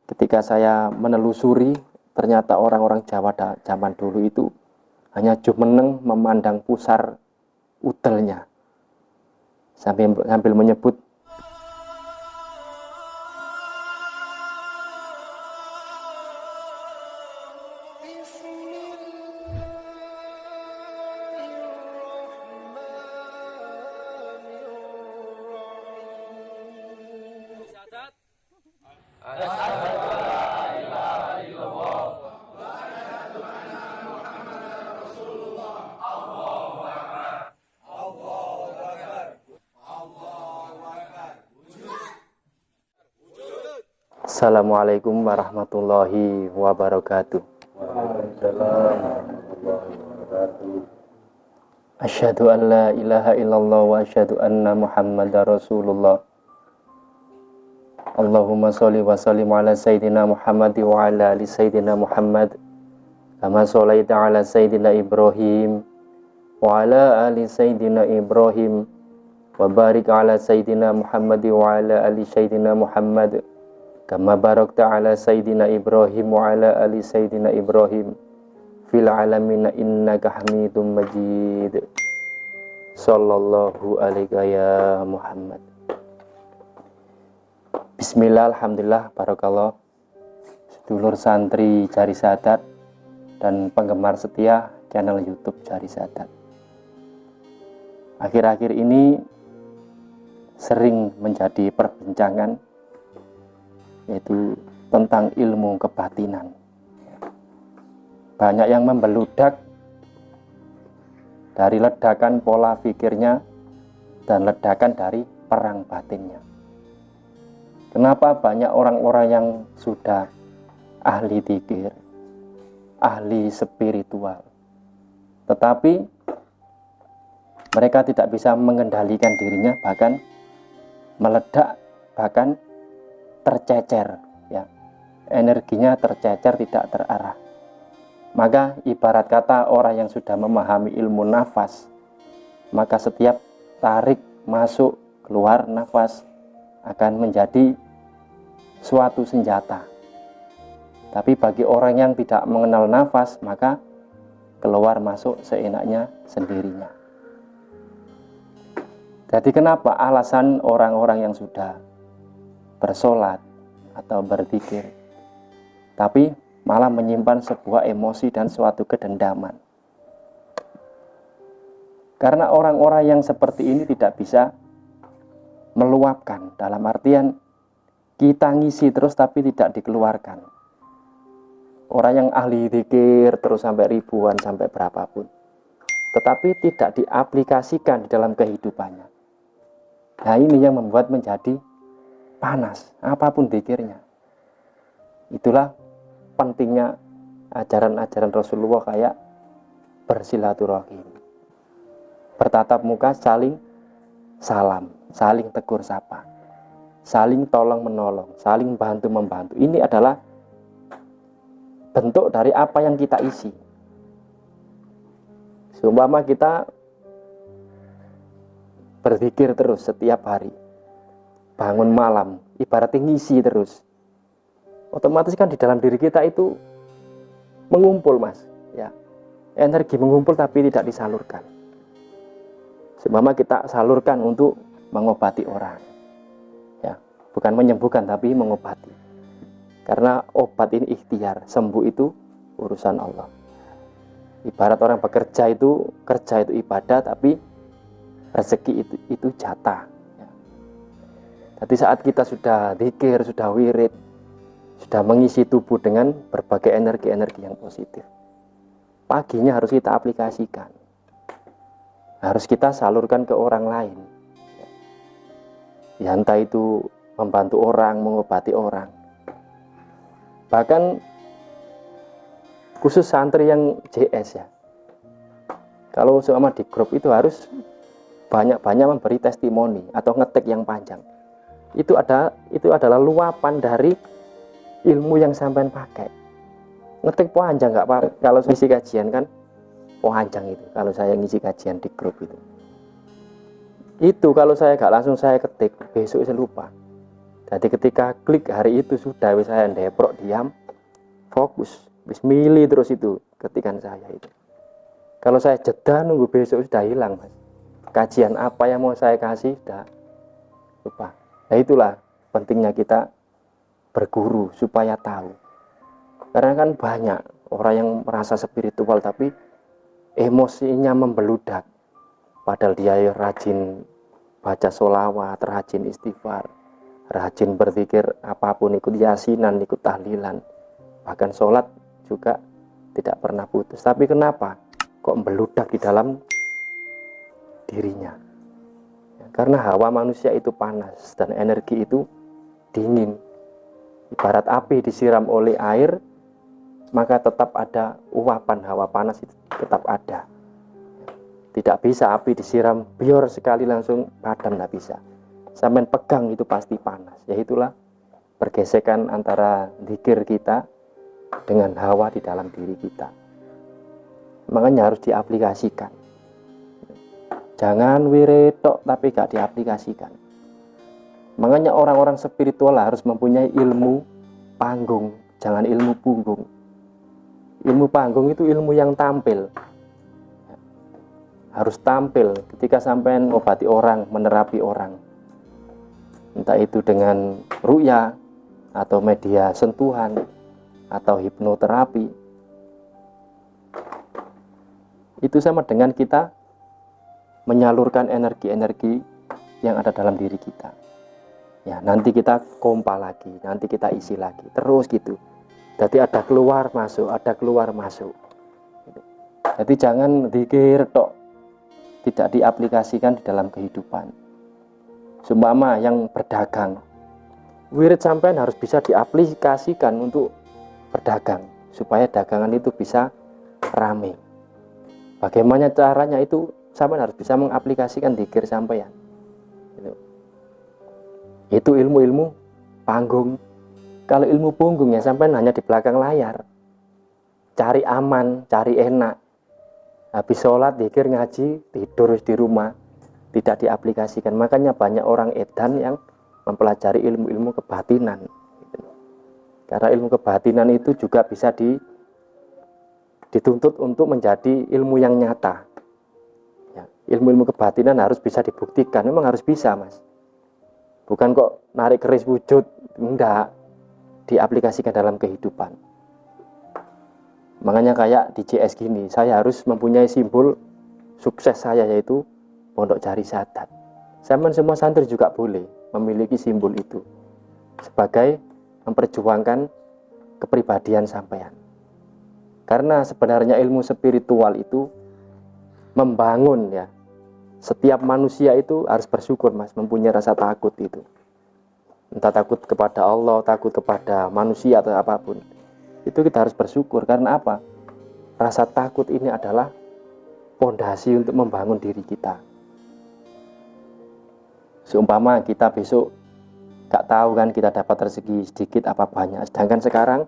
Ketika saya menelusuri, ternyata orang-orang Jawa zaman dulu itu hanya jumeneng memandang pusar udelnya, sambil menyebut Assalamualaikum warahmatullahi wabarakatuh. Asyhadu an la ilaha illallah wa asyhadu anna Muhammadar Rasulullah. Allahumma sholli wa sallim ala sayyidina Muhammad wa ala ali sayyidina Muhammad kama sholaita ala sayyidina Ibrahim wa ala ali sayyidina Ibrahim wa barik ala sayyidina Muhammad wa ala ali sayyidina Muhammad kama barakta ala sayyidina Ibrahim wa ala ali sayyidina Ibrahim fil alamin innaka hamidum majid. Sallallahu alaihi ya Muhammad. Bismillah, alhamdulillah, barakallah. Sedulur santri Jari Sadat dan penggemar setia channel YouTube Jari Sadat. Akhir-akhir ini sering menjadi perbincangan, yaitu tentang ilmu kebatinan. Banyak yang membeludak dari ledakan pola pikirnya dan ledakan dari perang batinnya. Kenapa banyak orang-orang yang sudah ahli dzikir, ahli spiritual, tetapi mereka tidak bisa mengendalikan dirinya, bahkan meledak, bahkan tercecer, ya, energinya tercecer, tidak terarah. Maka ibarat kata orang yang sudah memahami ilmu nafas, maka setiap tarik masuk keluar nafas akan menjadi suatu senjata. Tapi bagi orang yang tidak mengenal nafas, maka keluar masuk seenaknya sendirinya. Jadi kenapa alasan orang-orang yang sudah bersolat atau berzikir tapi malah menyimpan sebuah emosi dan suatu kedendaman? Karena orang-orang yang seperti ini tidak bisa meluapkan, dalam artian kita ngisi terus tapi tidak dikeluarkan. Orang yang ahli dzikir terus sampai ribuan, sampai berapapun, tetapi tidak diaplikasikan di dalam kehidupannya. Nah, ini yang membuat menjadi panas apapun dzikirnya. Itulah pentingnya ajaran-ajaran Rasulullah kayak bersilaturahim, bertatap muka, saling salam, saling tegur sapa, saling tolong menolong, saling bantu membantu. Ini adalah bentuk dari apa yang kita isi. Seumpama kita berzikir terus setiap hari, bangun malam, ibaratnya ngisi terus, otomatis kan di dalam diri kita itu mengumpul, mas, ya, energi mengumpul tapi tidak disalurkan. Seumpama kita salurkan untuk mengobati orang, ya, bukan menyembuhkan tapi mengobati. Karena obat ini ikhtiar, sembuh itu urusan Allah. Ibarat orang bekerja itu, kerja itu ibadah, tapi rezeki itu jatah, ya. Jadi saat kita sudah dzikir, sudah wirid, sudah mengisi tubuh dengan berbagai energi-energi yang positif, paginya harus kita aplikasikan, harus kita salurkan ke orang lain, ya, entah itu membantu orang, mengobati orang. Bahkan khusus santri yang JS, ya, kalau seumpama di grup itu harus banyak-banyak memberi testimoni atau ngetik yang panjang. Itu adalah luapan dari ilmu yang sampean pakai. Ngetik panjang nggak apa-apa. Kalau ngisi kajian kan panjang itu. Kalau saya ngisi kajian di grup itu kalau saya nggak langsung saya ketik, besok saya lupa. Jadi ketika klik hari itu sudah wis saya ndeprok diam, fokus, wis milih terus itu ketikan saya itu. Kalau saya jeda nunggu besok sudah hilang Mas. Kajian apa yang mau saya kasih sudah lupa. Nah itulah pentingnya kita berguru supaya tahu. Karena kan banyak orang yang merasa spiritual tapi emosinya membeludak. Padahal dia rajin baca sholawat, rajin istighfar, rajin berzikir apapun, ikut yasinan, ikut tahlilan, bahkan sholat juga tidak pernah putus. Tapi kenapa kok membeludak di dalam dirinya? Karena hawa manusia itu panas dan energi itu dingin. Ibarat api disiram oleh air, maka tetap ada uapan hawa panas itu tetap ada. Tidak bisa api disiram biar sekali langsung padam, tidak bisa. Sampai pegang itu pasti panas. Yaitulah pergesekan antara zikir kita dengan hawa di dalam diri kita. Makanya harus diaplikasikan. Jangan wiretok tapi gak diaplikasikan. Makanya orang-orang spiritual harus mempunyai ilmu panggung, jangan ilmu punggung. Ilmu panggung itu ilmu yang tampil. Harus tampil ketika sampean obati orang, menerapi orang. Entah itu dengan ru'ya atau media sentuhan atau hipnoterapi. Itu sama dengan kita menyalurkan energi-energi yang ada dalam diri kita. Ya, nanti kita kompa lagi, nanti kita isi lagi, terus gitu. Jadi ada keluar masuk, ada keluar masuk. Jadi jangan zikir tok, tidak diaplikasikan di dalam kehidupan. Seumpama yang berdagang, wirid sampean harus bisa diaplikasikan untuk berdagang supaya dagangan itu bisa rame. Bagaimana caranya itu sampean harus bisa mengaplikasikan zikir sampean. Itu ilmu-ilmu panggung. Kalau ilmu punggung ya sampai hanya di belakang layar, cari aman, cari enak, habis sholat, zikir, ngaji, tidur di rumah, tidak diaplikasikan. Makanya banyak orang edan yang mempelajari ilmu-ilmu kebatinan. Karena ilmu kebatinan itu juga bisa dituntut untuk menjadi ilmu yang nyata. Ya, ilmu-ilmu kebatinan harus bisa dibuktikan, memang harus bisa Mas. Bukan kok narik keris wujud, enggak. Diaplikasikan dalam kehidupan. Makanya kayak di CS gini, saya harus mempunyai simbol sukses saya, yaitu Pondok Jari Sadat. Semua santri juga boleh memiliki simbol itu sebagai memperjuangkan kepribadian sampean. Karena sebenarnya ilmu spiritual itu membangun ya. Setiap manusia itu harus bersyukur Mas, mempunyai rasa takut itu. Entah takut kepada Allah, takut kepada manusia atau apapun. Itu kita harus bersyukur. Karena apa? Rasa takut ini adalah pondasi untuk membangun diri kita. Seumpama kita besok gak tahu kan kita dapat rezeki sedikit apa banyak. Sedangkan sekarang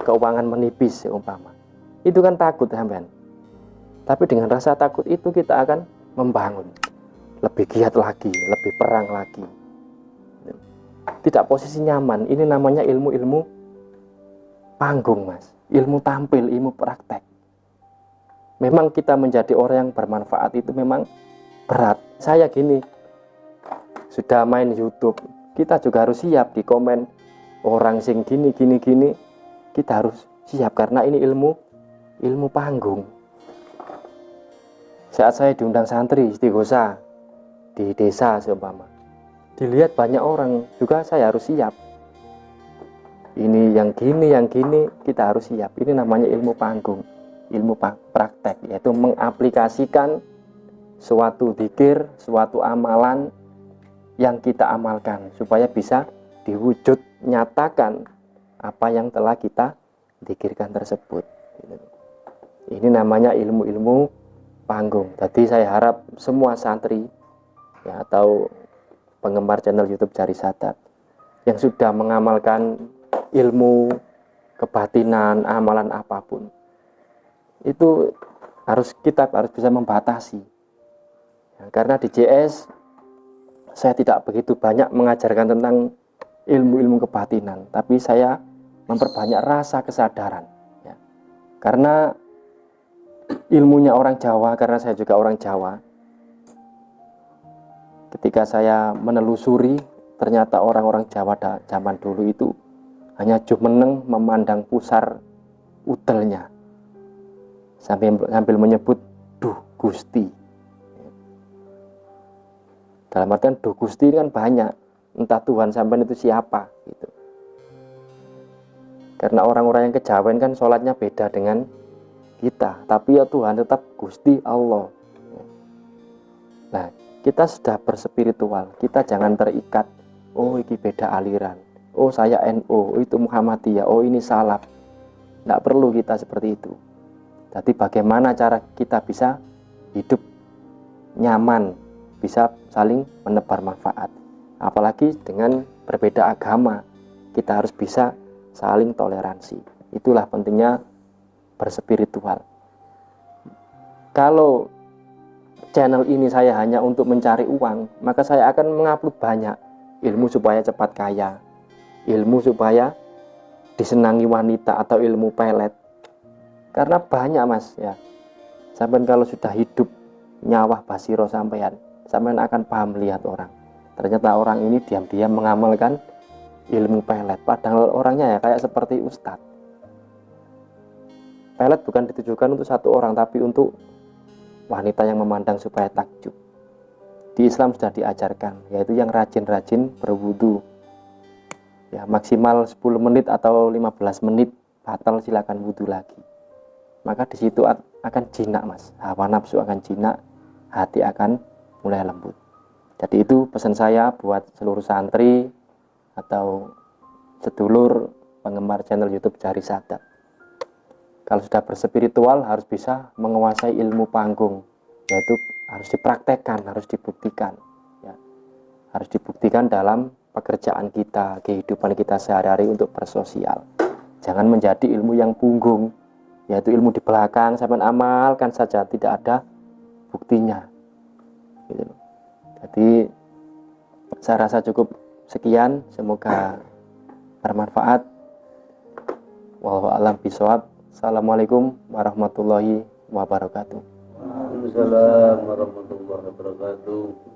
keuangan menipis seumpama. Itu kan takut sampean. Tapi dengan rasa takut itu kita akan membangun. Lebih giat lagi, lebih perang lagi. Tidak posisi nyaman. Ini namanya ilmu-ilmu panggung Mas. Ilmu tampil, ilmu praktek. Memang kita menjadi orang yang bermanfaat itu memang berat. Saya gini, sudah main YouTube, kita juga harus siap di komen orang sing gini. Kita harus siap karena ini ilmu panggung. Saat saya diundang santri istighosa di desa seumpama, dilihat banyak orang, juga saya harus siap. Ini yang gini, kita harus siap. Ini namanya ilmu panggung, ilmu praktek, yaitu mengaplikasikan suatu zikir, suatu amalan yang kita amalkan supaya bisa diwujud nyatakan apa yang telah kita zikirkan tersebut. Ini namanya ilmu-ilmu panggung. Jadi saya harap semua santri ya, atau penggemar channel YouTube Jari Sadat yang sudah mengamalkan ilmu kebatinan, amalan apapun, itu kita harus bisa membatasi ya, karena di JS saya tidak begitu banyak mengajarkan tentang ilmu-ilmu kebatinan, tapi saya memperbanyak rasa kesadaran, ya. Karena ilmunya orang Jawa, karena saya juga orang Jawa, ketika saya menelusuri, ternyata orang-orang Jawa zaman dulu itu hanya jumeneng memandang pusar udelnya, sambil menyebut duh Gusti. Dalam artian duh Gusti kan banyak, entah Tuhan sampean itu siapa gitu. Karena orang-orang yang kejawen kan sholatnya beda dengan kita, tapi ya Tuhan tetap Gusti Allah. Nah, kita sudah berspiritual, kita jangan terikat, oh ini beda aliran, oh saya NU, itu Muhammadiyah, oh ini salaf. Tidak perlu kita seperti itu. Jadi bagaimana cara kita bisa hidup nyaman, bisa saling menebar manfaat. Apalagi dengan berbeda agama, kita harus bisa saling toleransi. Itulah pentingnya berspiritual. Kalau channel ini saya hanya untuk mencari uang, maka saya akan mengupload banyak ilmu supaya cepat kaya, ilmu supaya disenangi wanita, atau ilmu pelet. Karena banyak mas ya, sampean kalau sudah hidup nyawah basiro sampean akan paham melihat orang. Ternyata orang ini diam-diam mengamalkan ilmu pelet, padahal orangnya ya kayak seperti ustadz. Pelet bukan ditujukan untuk satu orang, tapi untuk wanita yang memandang supaya takjub. Di Islam sudah diajarkan, yaitu yang rajin-rajin berwudu, ya maksimal 10 menit atau 15 menit batal, silakan wudu lagi. Maka di situ akan jinak mas, hawa nafsu akan jinak, hati akan mulai lembut. Jadi itu pesan saya buat seluruh santri atau sedulur penggemar channel YouTube Cari Sadat. Kalau sudah berspiritual harus bisa menguasai ilmu panggung, yaitu harus dipraktekkan, harus dibuktikan, ya. Harus dibuktikan dalam pekerjaan kita, kehidupan kita sehari-hari untuk bersosial. Jangan menjadi ilmu yang punggung, yaitu ilmu di belakang, sampai amalkan saja, tidak ada buktinya. Gitu. Jadi saya rasa cukup sekian, semoga bermanfaat. Wallahu a'lam bishawab. Assalamualaikum warahmatullahi wabarakatuh. Waalaikumsalam warahmatullahi wabarakatuh.